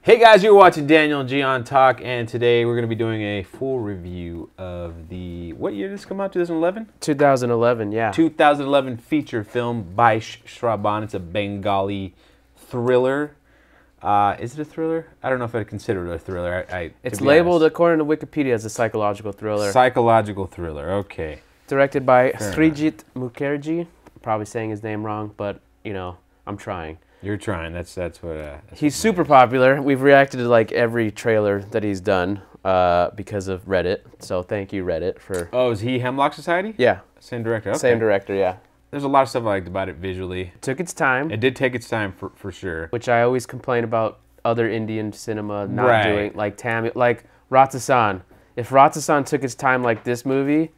Hey guys, you're watching Daniel and Gian Talk, and today we're going to be doing a full review of the, what year did this come out, 2011? 2011, yeah. 2011 feature film, Baishe Srabon. It's a Bengali thriller. Is it a thriller? I don't know if I'd consider it a thriller. It's labeled, according to Wikipedia, as a psychological thriller. Psychological thriller, okay. Directed by Srijit Mukherjee. Probably saying his name wrong, but, you know, I'm trying. You're trying. That's what. He's super popular. We've reacted to like every trailer that he's done because of Reddit. So thank you, Reddit, for. Oh, is he Hemlock Society? Yeah. Same director. Okay. Same director, yeah. There's a lot of stuff I liked about it visually. Took its time. It did take its time for sure. Which I always complain about other Indian cinema not doing, like like Ratsasan. If Ratsasan took its time like this movie,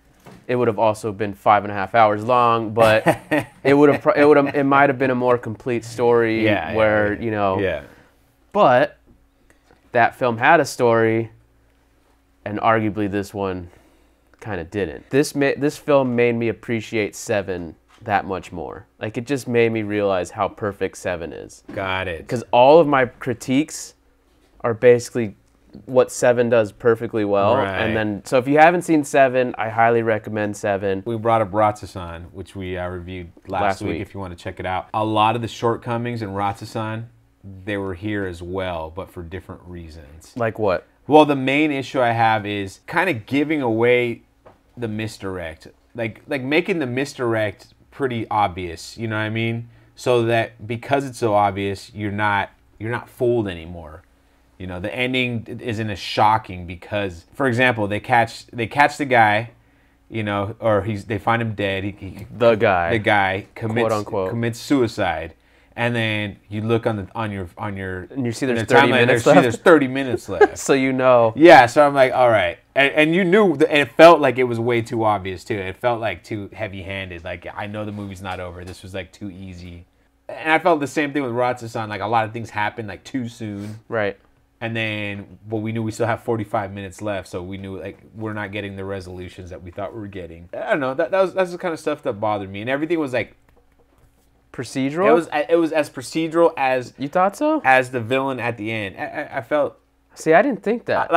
it would have also been 5.5 hours long, but it might have been a more complete story you know. Yeah. But that film had a story, and arguably this one kind of didn't. This film made me appreciate Seven that much more. Like, it just made me realize how perfect Seven is. Got it. Because all of my critiques are basically what Seven does perfectly well. Right. And then, so if you haven't seen Seven, I highly recommend Seven. We brought up Ratsasan, which we reviewed last week if you want to check it out. A lot of the shortcomings in Ratsasan, they were here as well, but for different reasons. Like what? Well, the main issue I have is kind of giving away the misdirect. Like making the misdirect pretty obvious, you know what I mean? So that because it's so obvious, you're not fooled anymore. You know, the ending isn't as shocking because, for example, they catch the guy, you know, or they find him dead. The guy commits, quote unquote, commits suicide, and then you look on your and you see there's 30 minutes left. There's 30 minutes left. So you know. Yeah, so I'm like, all right, and you knew, and it felt like it was way too obvious too. It felt like too heavy-handed. Like, I know the movie's not over. This was like too easy, and I felt the same thing with Ratsasan. Like, a lot of things happened like too soon. Right. And then, well, we knew we still have 45 minutes left, so we knew, like, we're not getting the resolutions that we thought we were getting. I don't know. That's the kind of stuff that bothered me, and everything was like procedural. It was as procedural as you thought so. As the villain at the end. I felt. See, I didn't think that.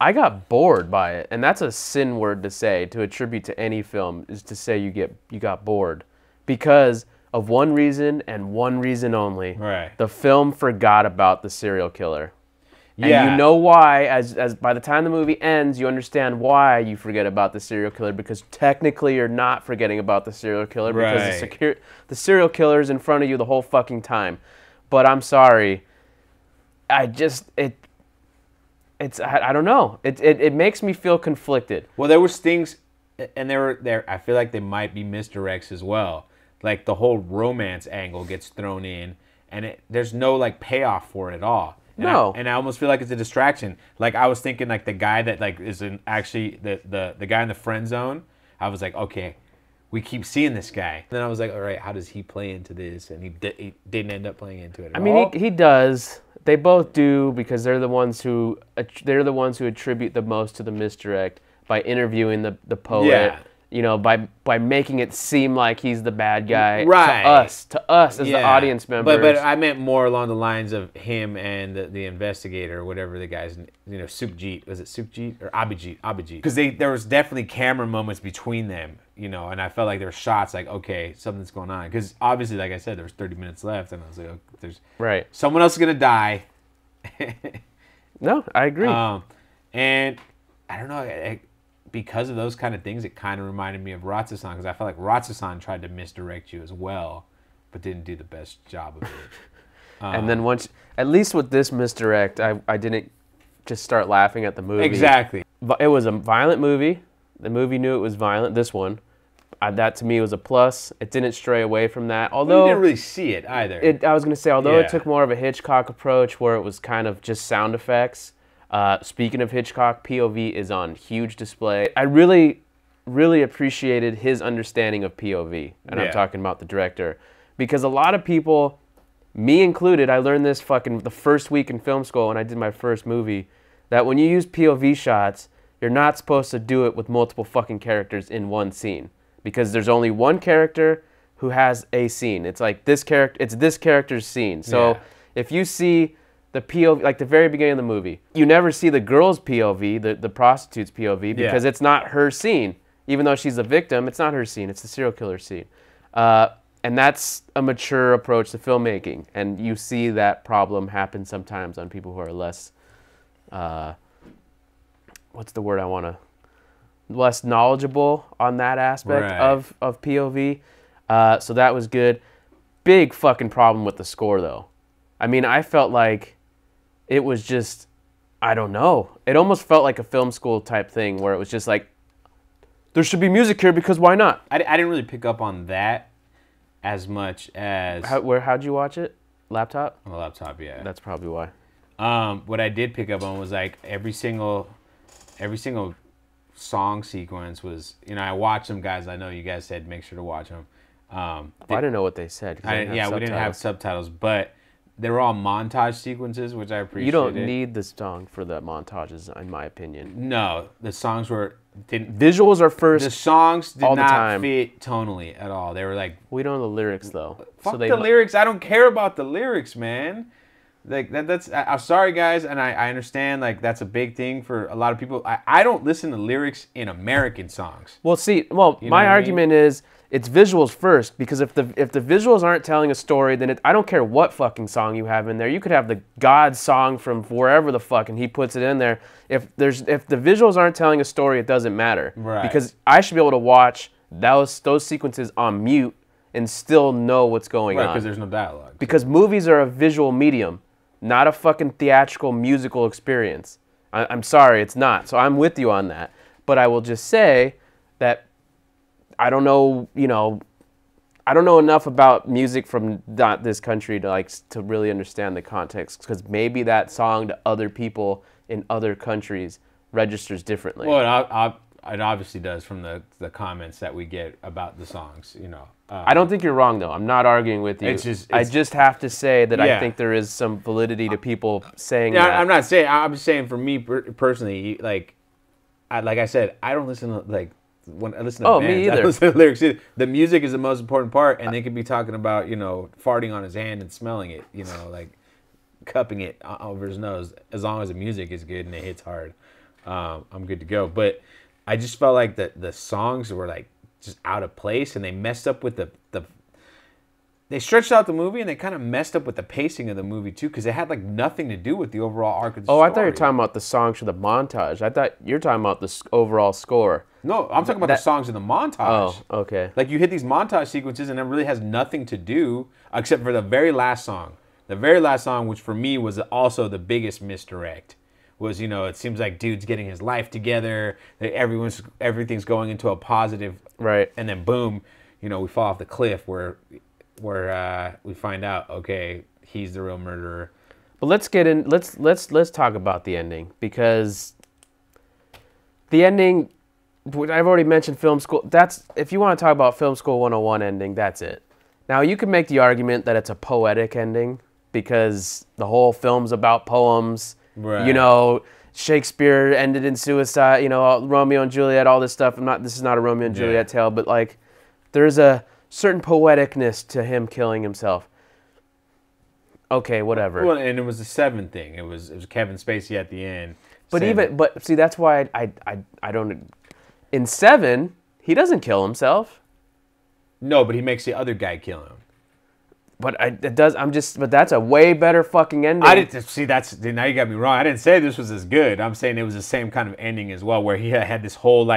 I got bored by it, and that's a sin word to say, to attribute to any film, is to say you got bored, because of one reason and one reason only. Right. The film forgot about the serial killer. And yeah. you know why, as by the time the movie ends, you understand why you forget about the serial killer, because technically you're not forgetting about the serial killer, because the serial killer is in front of you the whole fucking time. But I'm sorry, I don't know. It makes me feel conflicted. Well, there was things, and there I feel like they might be misdirects as well. Like, the whole romance angle gets thrown in, and there's no like payoff for it at all. And no. I almost feel like it's a distraction. Like, I was thinking, like, the guy that, like, is actually the guy in the friend zone, I was like, okay, we keep seeing this guy. And then I was like, all right, how does he play into this? And he didn't end up playing into it at all. I mean, he does. They both do, because they're the ones who attribute the most to the misdirect by interviewing the poet. Yeah. You know, by making it seem like he's the bad guy, right? To us as the audience members. But I meant more along the lines of him and the investigator, or whatever the guy's, you know, Sukhjit. Was it Sukhjit or Abhijit? Because there was definitely camera moments between them, you know, and I felt like there were shots like, okay, something's going on, because obviously, like I said, there was 30 minutes left, and I was like, oh, someone else is gonna die. No, I agree. And I don't know. Because of those kind of things, it kind of reminded me of Ratsasan, because I felt like Ratsasan tried to misdirect you as well, but didn't do the best job of it. And then at least with this misdirect, I didn't just start laughing at the movie. Exactly. It was a violent movie. The movie knew it was violent, this one. That to me was a plus. It didn't stray away from that. Although you didn't really see it either. I was going to say, although it took more of a Hitchcock approach, where it was kind of just sound effects. Speaking of Hitchcock, POV is on huge display. I really, really appreciated his understanding of POV, and I'm talking about the director, because a lot of people, me included, I learned this the first week in film school when I did my first movie, that when you use POV shots, you're not supposed to do it with multiple fucking characters in one scene, because there's only one character who has a scene. It's like this character, it's this character's scene. So if you see the POV, like the very beginning of the movie. You never see the girl's POV, the prostitute's POV, because it's not her scene. Even though she's the victim, it's not her scene. It's the serial killer scene. And that's a mature approach to filmmaking. And you see that problem happen sometimes on people who are less, what's the word I want to, less knowledgeable on that aspect of POV. So that was good. Big fucking problem with the score, though. I mean, I felt like it was just, I don't know. It almost felt like a film school type thing where it was just like, there should be music here because why not? I didn't really pick up on that as much as... How'd you watch it? Laptop? On the laptop, yeah. That's probably why. What I did pick up on was like every single song sequence was, you know, I watched them, guys. I know you guys said make sure to watch them. I didn't know what they said. We didn't have subtitles, but they were all montage sequences, which I appreciated. You don't need the song for the montages, in my opinion. No, the songs didn't. Visuals are first. The songs did not fit tonally at all. They were like, we don't know the lyrics though. Fuck the lyrics. I don't care about the lyrics, man. Like that's. I'm sorry, guys, and I understand. Like that's a big thing for a lot of people. I don't listen to lyrics in American songs. Well, see, my argument is it's visuals first, because if the visuals aren't telling a story, then I don't care what fucking song you have in there. You could have the God song from wherever the fuck, and he puts it in there. If the visuals aren't telling a story, it doesn't matter. Right. Because I should be able to watch those sequences on mute and still know what's going on. Right, because there's no dialogue. Because movies are a visual medium, not a fucking theatrical musical experience. I'm sorry, it's not. So I'm with you on that. But I will just say that I don't know, I don't know enough about music from not this country to really understand the context, because maybe that song to other people in other countries registers differently. Well, it obviously does from the comments that we get about the songs, I don't think you're wrong, though. I'm not arguing with you. I just have to say that I think there is some validity to people saying that. I'm not saying. I'm saying for me personally, like I said, I don't listen to when I listen to bands, me either. I listen to lyrics. The music is the most important part, and they could be talking about farting on his hand and smelling it, like cupping it over his nose. As long as the music is good and it hits hard, I'm good to go. But I just felt like the songs were like just out of place, and they messed up with they stretched out the movie, and they kind of messed up with the pacing of the movie too, because it had like nothing to do with the overall arc of the story. I thought you were talking about the songs for the montage. I thought you were talking about the overall score. No, I'm talking about the songs in the montage. Oh, okay. Like you hit these montage sequences, and it really has nothing to do except for the very last song. The very last song, which for me was also the biggest misdirect, was it seems like dude's getting his life together, that everything's going into a positive, right? And then boom, we fall off the cliff where we find out, okay, he's the real murderer. But let's get in. Let's talk about the ending, because the ending. I've already mentioned film school. If you want to talk about film school 101 ending, that's it. Now you can make the argument that it's a poetic ending because the whole film's about poems. Right. Shakespeare ended in suicide. Romeo and Juliet, all this stuff. This is not a Romeo and Juliet tale, but like, there's a certain poeticness to him killing himself. Okay, whatever. Well, and it was the Seven thing. It was Kevin Spacey at the end. But see, that's why I don't. In Seven, he doesn't kill himself. No, but he makes the other guy kill him. But but that's a way better fucking ending. I didn't see now you got me wrong. I didn't say this was as good. I'm saying it was the same kind of ending as well, where he had this whole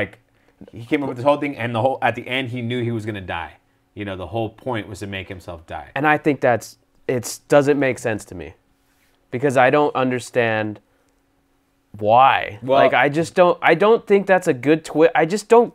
he came up with this whole thing, and at the end he knew he was gonna die. The whole point was to make himself die. And I think it doesn't make sense to me, because I don't understand why. Well, I don't think that's a good twist. I just don't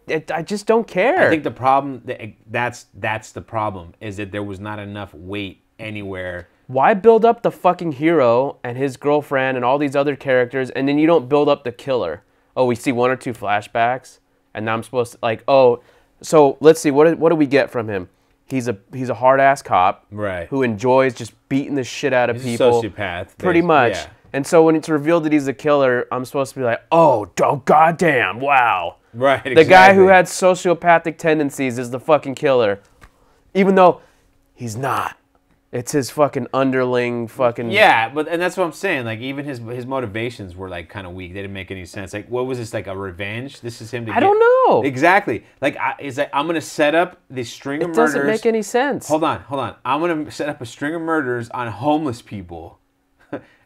care. I think the problem that's the problem, is that there was not enough weight anywhere. Why build up the fucking hero and his girlfriend and all these other characters, and then you don't build up the killer? Oh, we see one or two flashbacks, and now I'm supposed to so let's see, what do we get from him? He's a hard ass cop, right, who enjoys just beating the shit out of people. He's a sociopath, pretty much. Yeah. And so when it's revealed that he's a killer, I'm supposed to be like, oh goddamn, wow. Right, exactly. The guy who had sociopathic tendencies is the fucking killer. Even though he's not. It's his fucking underling fucking... Yeah, and that's what I'm saying. Like, even his motivations were, like, kind of weak. They didn't make any sense. Like, what was this, like, a revenge? This is him to I don't know. Exactly. Like, it's like, I'm going to set up this string of murders. It doesn't make any sense. Hold on. I'm going to set up a string of murders on homeless people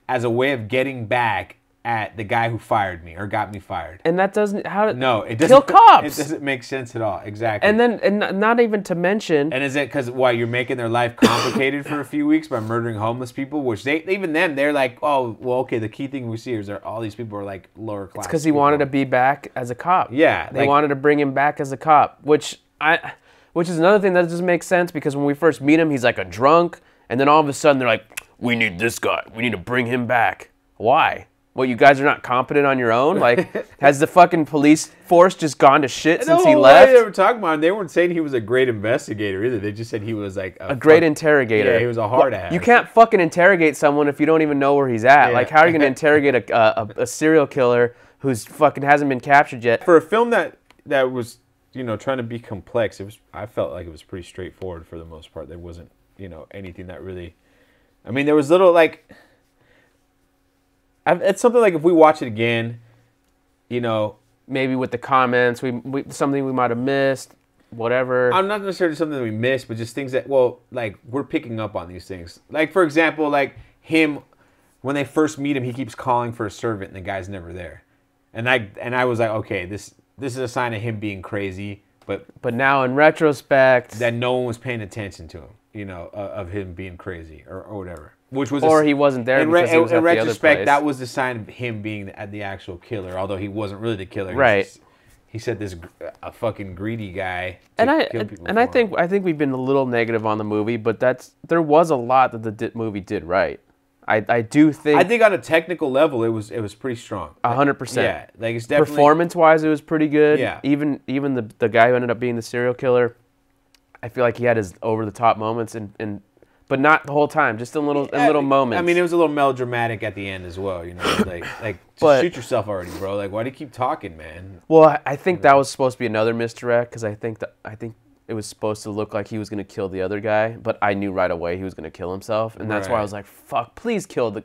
as a way of getting back at the guy who fired me or got me fired. And that doesn't... No, it doesn't. Kill cops! It doesn't make sense at all. Exactly. And not even to mention... And is it because, you're making their life complicated for a few weeks by murdering homeless people? Which they're like, oh, well, okay, the key thing we see is all these people are like lower class. It's because he wanted to be back as a cop. Yeah. They wanted to bring him back as a cop, which is another thing that doesn't make sense because when we first meet him, he's like a drunk. And then all of a sudden they're like, we need this guy. We need to bring him back. Why? Well, you guys are not competent on your own? Like, has the fucking police force just gone to shit since he left? They were talking about him. They weren't saying he was a great investigator either. They just said he was like a great interrogator. Yeah, he was a hard ass. You can't fucking interrogate someone if you don't even know where he's at. Yeah. Like, how are you going to interrogate a serial killer who's fucking hasn't been captured yet? For a film that was, trying to be complex, I felt like it was pretty straightforward for the most part. There wasn't, anything that really... I mean, there was little, like... It's something like if we watch it again, maybe with the comments, we something we might have missed, whatever. I'm not necessarily something that we missed, but just things that, like, we're picking up on these things. Like, for example, like him, when they first meet him, he keeps calling for a servant, and the guy's never there. And I was like, okay, this is a sign of him being crazy, but now in retrospect, that no one was paying attention to him, of him being crazy or whatever. He wasn't there because he was at the other place. In retrospect, that was the sign of him being the actual killer, although he wasn't really the killer. Right. He said a fucking greedy guy kill people. And I think we've been a little negative on the movie, but there was a lot that the movie did right. I do think... I think on a technical level, it was pretty strong. 100%. Yeah. Like, it's definitely... Performance-wise, it was pretty good. Yeah. Even the guy who ended up being the serial killer, I feel like he had his over-the-top moments but not the whole time, just in little moments. I mean, it was a little melodramatic at the end as well, like just shoot yourself already, bro. Like, why do you keep talking, man? Well, I think that was supposed to be another misdirect because I think it was supposed to look like he was going to kill the other guy, but I knew right away he was going to kill himself, and that's why I was like, fuck, please kill the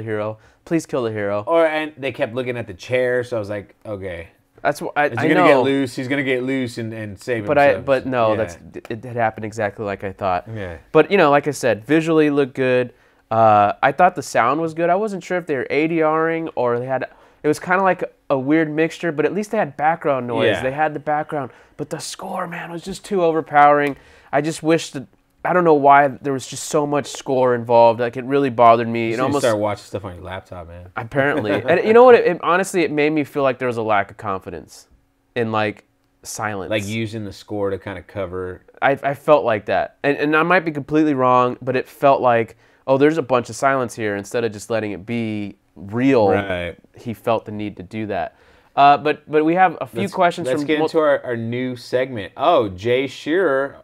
hero, please kill the hero. And they kept looking at the chair, so I was like, okay. That's what I know. He's gonna get loose. He's gonna get loose and save himself. But no, it happened exactly like I thought. Yeah. But like I said, visually looked good. I thought the sound was good. I wasn't sure if they were ADRing or they had. It was kind of like a weird mixture, but at least they had background noise. Yeah. They had the background, but the score, man, was just too overpowering. I just wish that. I don't know why there was just so much score involved. Like, it really bothered me. You almost start watching stuff on your laptop, man. Apparently. And you know what? Honestly, it made me feel like there was a lack of confidence in, like, silence. Like using the score to kind of cover... I felt like that. And I might be completely wrong, but it felt like, oh, there's a bunch of silence here. Instead of just letting it be real, right. He felt the need to do that. But we have a few questions Let's get into our new segment. Oh, Jay Shearer...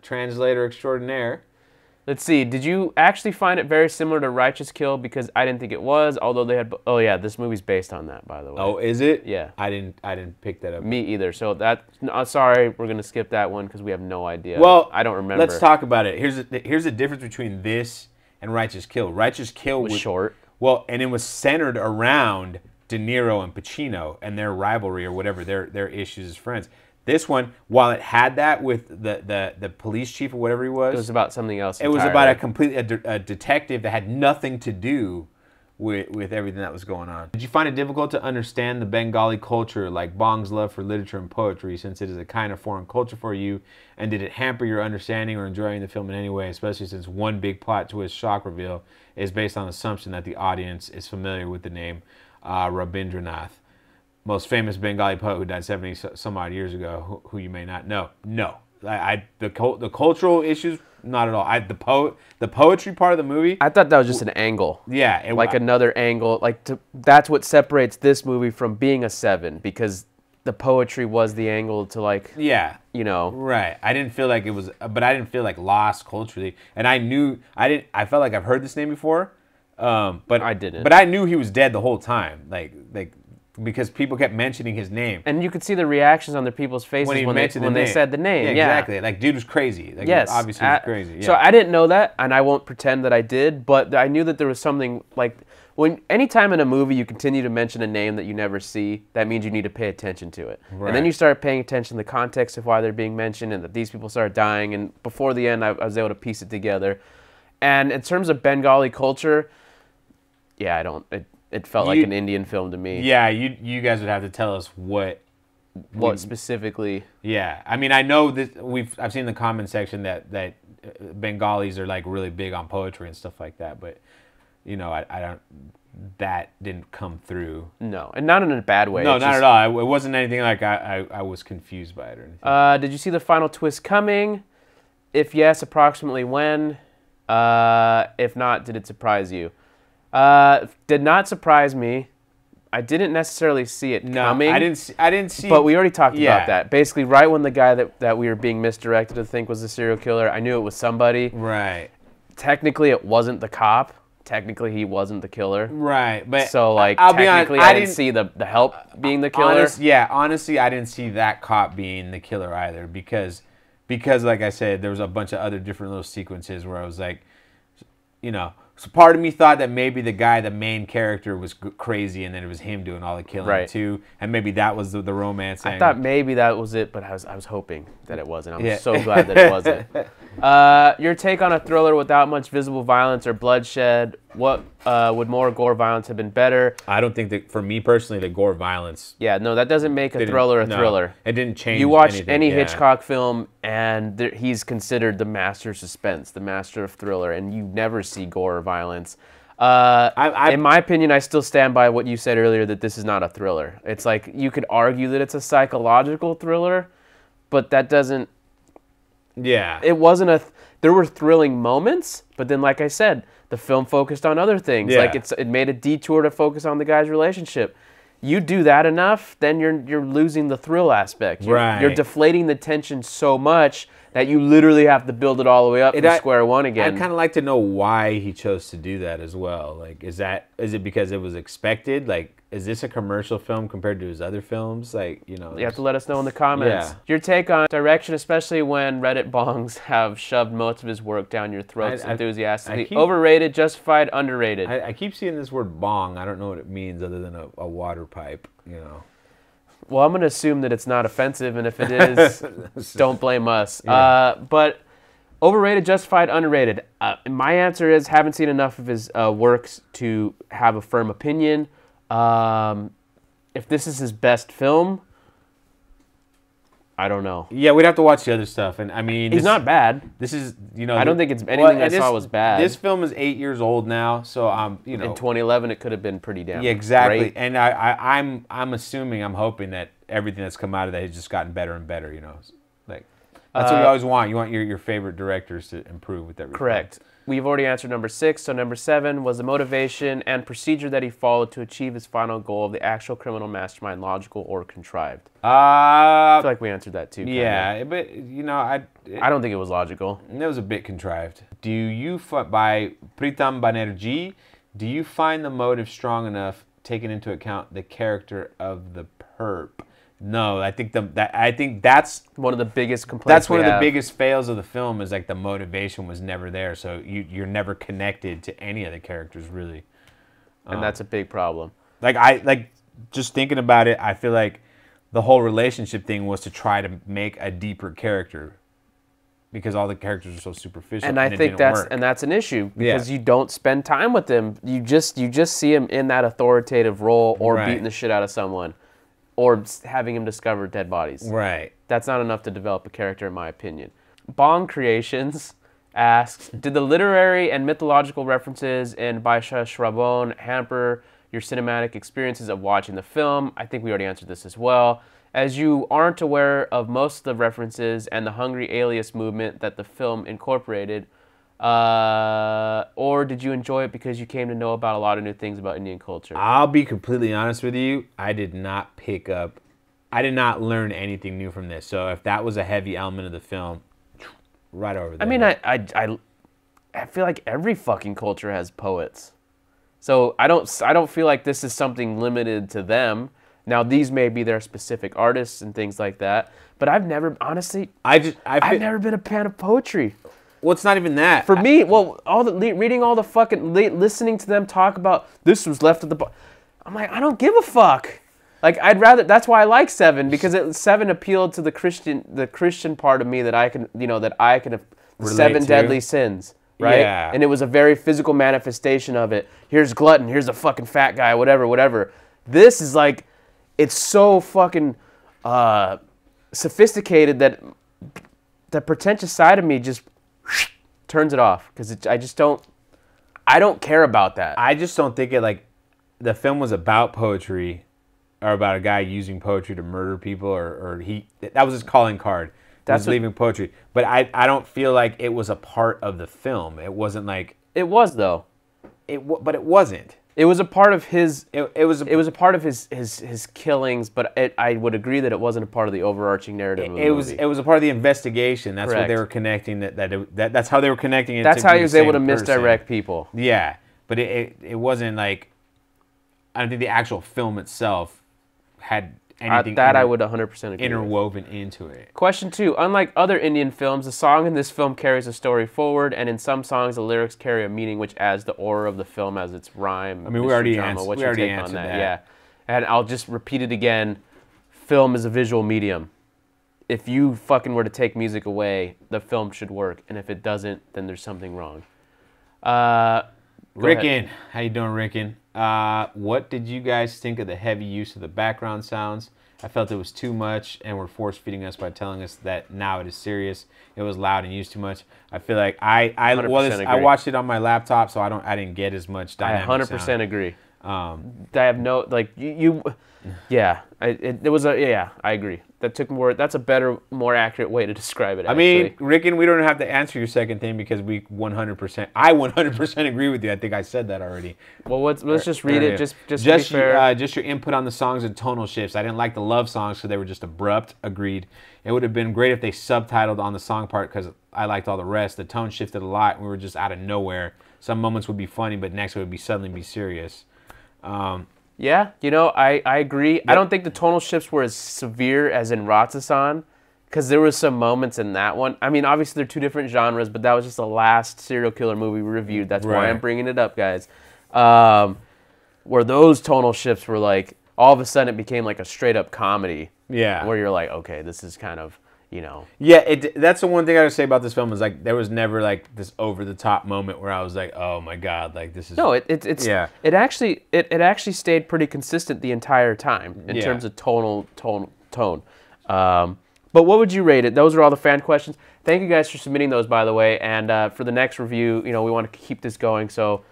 translator extraordinaire. Let's see. Did you actually find it very similar to Righteous Kill? Because I didn't think it was, although they had... Oh, yeah, this movie's based on that, by the way. Oh, is it? Yeah. I didn't pick that up. Me either. So sorry, we're going to skip that one because we have no idea. Well, I don't remember. Let's talk about it. Here's the difference between this and Righteous Kill. Righteous Kill was short. Well, and it was centered around De Niro and Pacino and their rivalry or whatever, their issues as friends. This one, while it had that with the police chief or whatever he was... It was about something else entirely. It was about a detective that had nothing to do with everything that was going on. Did you find it difficult to understand the Bengali culture, like Bong's love for literature and poetry, since it is a kind of foreign culture for you? And did it hamper your understanding or enjoying the film in any way, especially since one big plot twist shock reveal is based on the assumption that the audience is familiar with the name Rabindranath, most famous Bengali poet who died 70 some odd years ago, who you may not know. No, the cultural issues, not at all. The poetry part of the movie. I thought that was just an angle. Yeah, another angle. That's what separates this movie from being a 7, because the poetry was the angle to right. I didn't feel like it was, but I didn't feel like lost culturally, and I felt like I've heard this name before, but I didn't. But I knew he was dead the whole time. Like because people kept mentioning his name. And you could see the reactions on the people's faces when they said the name. Yeah, exactly. Like, dude was crazy. Like, yes. obviously was crazy. Yeah. So I didn't know that, and I won't pretend that I did, but I knew that there was something, like, anytime in a movie you continue to mention a name that you never see, that means you need to pay attention to it. Right. And then you start paying attention to the context of why they're being mentioned and that these people started dying, and before the end I was able to piece it together. And in terms of Bengali culture, yeah, it felt like an Indian film to me. Yeah, you guys would have to tell us what specifically. Yeah, I mean, I know that I've seen in the comment section that Bengalis are like really big on poetry and stuff like that, but you know, I don't. That didn't come through. No, and not in a bad way. No, not at all. It wasn't anything like I was confused by it or anything. Did you see the final twist coming? If yes, approximately when? If not, did it surprise you? Did not surprise me. I didn't necessarily see it coming. I didn't see. But we already talked about that. Basically, right when the guy that we were being misdirected to think was the serial killer, I knew it was somebody. Right. Technically, it wasn't the cop. Technically, he wasn't the killer. Right, but so like I'll be technically, honest, I didn't see the help being the killer. Honestly, I didn't see that cop being the killer either because like I said, there was a bunch of other different little sequences where I was like, you know. So part of me thought that maybe the main character was crazy, and then it was him doing all the killing too, and maybe that was the romance. I thought maybe that was it, but I was hoping that it wasn't. I'm so glad that it wasn't. Your take on a thriller without much visible violence or bloodshed? What would more gore violence have been better? I don't think that for me personally, the gore violence. Yeah, no, that doesn't make a thriller a thriller. It didn't change. You watch any Hitchcock film, and he's considered the master of suspense, the master of thriller, and you never see gore or violence. In my opinion, I still stand by what you said earlier that this is not a thriller. It's like you could argue that it's a psychological thriller, but that doesn't. Yeah. It wasn't there were thrilling moments, but then like I said, the film focused on other things. Yeah. Like it made a detour to focus on the guy's relationship. You do that enough, then you're losing the thrill aspect. You're deflating the tension so much that you literally have to build it all the way up to square one again. I'd kind of like to know why he chose to do that as well. Like, is it because it was expected? Like, is this a commercial film compared to his other films? Like, you know. You have to let us know in the comments. Yeah. Your take on direction, especially when Reddit bongs have shoved most of his work down your throats enthusiastically. Overrated, justified, underrated. I keep seeing this word bong. I don't know what it means other than a water pipe, you know. Well, I'm going to assume that it's not offensive, and if it is, don't blame us. Yeah. But overrated, justified, underrated. My answer is haven't seen enough of his works to have a firm opinion. If this is his best film, I don't know. Yeah, we'd have to watch the other stuff, and I mean, he's not bad. This is, you know, I don't think it's anything I saw was bad. This film is 8 years old now, so you know, in 2011 it could have been pretty damn. Yeah, exactly. Great. And I'm hoping that everything that's come out of that has just gotten better and better. You know, like that's what you always want. You want your favorite directors to improve with everything. Correct. We've already answered number 6, so number 7 was the motivation and procedure that he followed to achieve his final goal of the actual criminal mastermind logical or contrived? I feel like we answered that too. Yeah, but you know, I don't think it was logical. It was a bit contrived. By Pritam Banerjee, do you find the motive strong enough, taking into account the character of the perp? No, I think that's one of the biggest complaints. That's one of the biggest fails of the film is like the motivation was never there, so you're never connected to any of the characters really, and that's a big problem. Like just thinking about it, I feel like the whole relationship thing was to try to make a deeper character because all the characters are so superficial. And I think that's an issue because you don't spend time with them. You just see him in that authoritative role or beating the shit out of someone. Or having him discover dead bodies. Right. That's not enough to develop a character, in my opinion. Bong Creations asks, did the literary and mythological references in Baishe Srabon hamper your cinematic experiences of watching the film? I think we already answered this as well. As you aren't aware of most of the references and the Hungry Alias movement that the film incorporated, or did you enjoy it because you came to know about a lot of new things about Indian culture? I'll be completely honest with you. I did not learn anything new from this. So if that was a heavy element of the film, right over there. I mean, I feel like every fucking culture has poets. So I don't feel like this is something limited to them. Now, these may be their specific artists and things like that, but I've never, honestly, I've never been a fan of poetry. Well, it's not even that. For me, well, reading all the fucking, listening to them talk about this was left at the bottom. I'm like, I don't give a fuck. Like, I'd rather, that's why I like Seven, because Seven appealed to the Christian part of me that I can, the seven deadly sins, right? Yeah. And it was a very physical manifestation of it. Here's glutton, here's a fucking fat guy, whatever. This is like, it's so fucking sophisticated that the pretentious side of me just turns it off, because I don't care about that. I just don't think it, like, the film was about poetry, or about a guy using poetry to murder people, or that was his calling card. That's leaving poetry. But I don't feel like it was a part of the film. It wasn't like... It was, though. But it wasn't. It was a part of his... It was a part of his killings, but I would agree that it wasn't a part of the overarching narrative of the movie. It was a part of the investigation. That's what they were connecting. That's how they were connecting it. That's how he was able to misdirect people. Yeah, but it wasn't like... I don't think the actual film itself had anything I would 100% agree interwoven into it. Question 2. Unlike other Indian films, the song in this film carries a story forward, and in some songs the lyrics carry a meaning which adds the aura of the film as its rhyme. I mean, we already answered that. Yeah. And I'll just repeat it again. Film is a visual medium. If you fucking were to take music away, the film should work, and if it doesn't, then there's something wrong. Rickon. How you doing, Rickon? What did you guys think of the heavy use of the background sounds? I felt it was too much and were force-feeding us by telling us that now it is serious. It was loud and used too much. I feel like I watched it on my laptop, so I didn't get as much dynamic I 100% sound. Agree. I have no, like, yeah, I agree. That's a better, more accurate way to describe it, actually. I mean, Rickon, we don't have to answer your second thing because I 100% agree with you. I think I said that already. Well, let's just read it, just to be fair. Just your input on the songs and tonal shifts. I didn't like the love songs because they were just abrupt. Agreed. It would have been great if they subtitled on the song part because I liked all the rest. The tone shifted a lot and we were just out of nowhere. Some moments would be funny, but next it would suddenly be serious. Yeah, I agree. Yep. I don't think the tonal shifts were as severe as in Ratsasan, because there was some moments in that one. I mean, obviously they're two different genres, but that was just the last serial killer movie we reviewed. That's why I'm bringing it up, guys. Where those tonal shifts were like, all of a sudden it became like a straight up comedy. Yeah. Where you're like, okay, this is kind of, Yeah, that's the one thing I would say about this film is like there was never like this over the top moment where I was like, oh my god, like this is. No, it actually stayed pretty consistent the entire time in terms of tone. But what would you rate it? Those are all the fan questions. Thank you guys for submitting those, by the way. And for the next review, we want to keep this going. So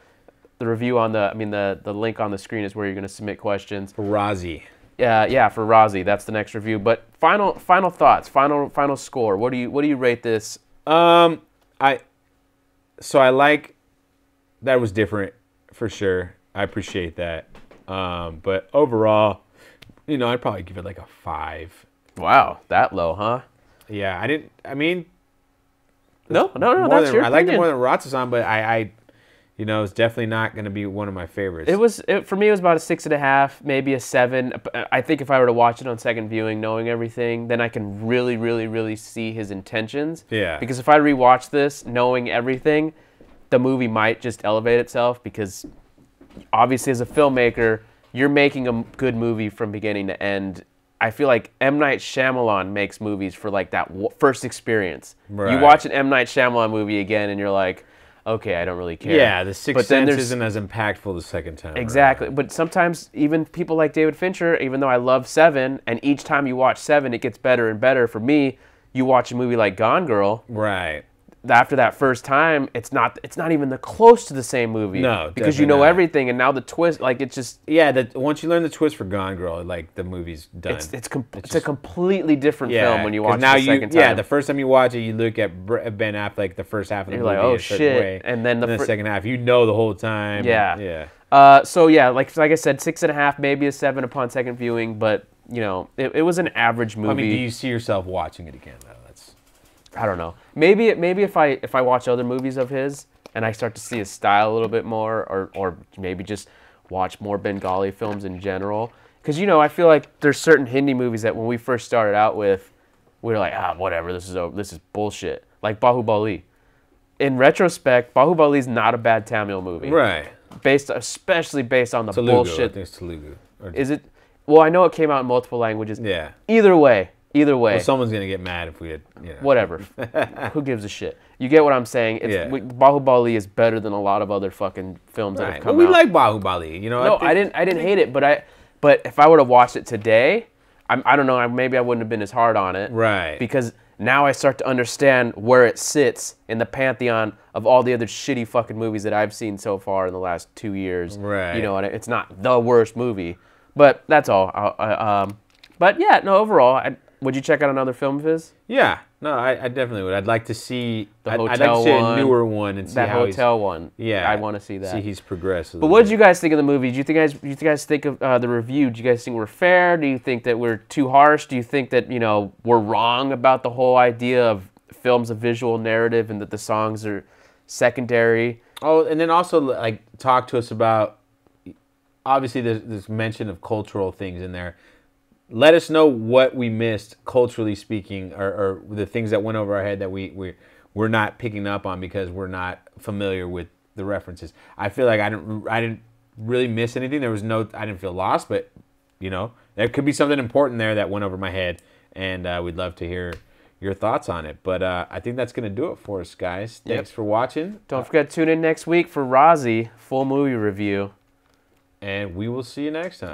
the review on the link on the screen is where you're going to submit questions. For Razi. Yeah, for Razi, that's the next review. But final thoughts, final score. What do you rate this? I like that it was different for sure. I appreciate that. But overall, I'd probably give it like a 5. Wow, that low, huh? Yeah, No, that's your opinion. I liked it more than Ratsasan, but it's definitely not going to be one of my favorites. For me, it was about a 6.5, maybe a 7. I think if I were to watch it on second viewing, knowing everything, then I can really, really, really see his intentions. Yeah. Because if I rewatch this, knowing everything, the movie might just elevate itself because obviously as a filmmaker, you're making a good movie from beginning to end. I feel like M. Night Shyamalan makes movies for like that first experience. Right. You watch an M. Night Shyamalan movie again and you're like, okay, I don't really care. Yeah, the Sixth Sense isn't as impactful the second time. Exactly. Right. But sometimes even people like David Fincher, even though I love Seven, and each time you watch Seven, it gets better and better. For me, you watch a movie like Gone Girl. Right. After that first time, it's not even close to the same movie. No, because you know everything, and now the twist, like it's just once you learn the twist for Gone Girl, like the movie's done. It's a completely different film when you watch it the second time. Yeah, the first time you watch it, you look at Ben Affleck the first half of the movie. You're like, oh shit, and then the second half, the whole time. Yeah. So yeah, like I said, 6.5, maybe a 7 upon second viewing, but it was an average movie. I mean, do you see yourself watching it again though? I don't know. Maybe if I watch other movies of his and I start to see his style a little bit more, or maybe just watch more Bengali films in general, Because, you know, I feel like there's certain Hindi movies that when we first started out with, we were like, whatever, this is bullshit. Like Bahubali. In retrospect, Bahubali is not a bad Tamil movie. Right. Especially based on the Telugu, bullshit. I think it's Telugu. Is it? Well, I know it came out in multiple languages. Yeah. Either way. Well, someone's going to get mad if we had, Whatever. Who gives a shit? You get what I'm saying? Bahubali is better than a lot of other fucking films that have come out. We like Bahubali, No, I didn't hate it, but if I would have watched it today, I don't know, maybe I wouldn't have been as hard on it. Right. Because now I start to understand where it sits in the pantheon of all the other shitty fucking movies that I've seen so far in the last 2 years. Right. You know, and it's not the worst movie, but that's all. But yeah, no, overall, would you check out another film of his? Yeah, no, I definitely would. I'd like to see I'd like to see a newer one and see that how hotel one. Yeah, I want to see that. See he's progressed. But what did you guys think of the movie? Do you guys think of the review? Do you guys think we're fair? Do you think that we're too harsh? Do you think that we're wrong about the whole idea of film's a visual narrative and that the songs are secondary? Oh, and then also like talk to us about. Obviously, there's mention of cultural things in there. Let us know what we missed culturally speaking, or the things that went over our head that we're not picking up on because we're not familiar with the references. I feel like I didn't really miss anything. I didn't feel lost, but there could be something important there that went over my head, and we'd love to hear your thoughts on it. But I think that's gonna do it for us, guys. Thanks for watching. Don't forget to tune in next week for Rozzy full movie review, and we will see you next time.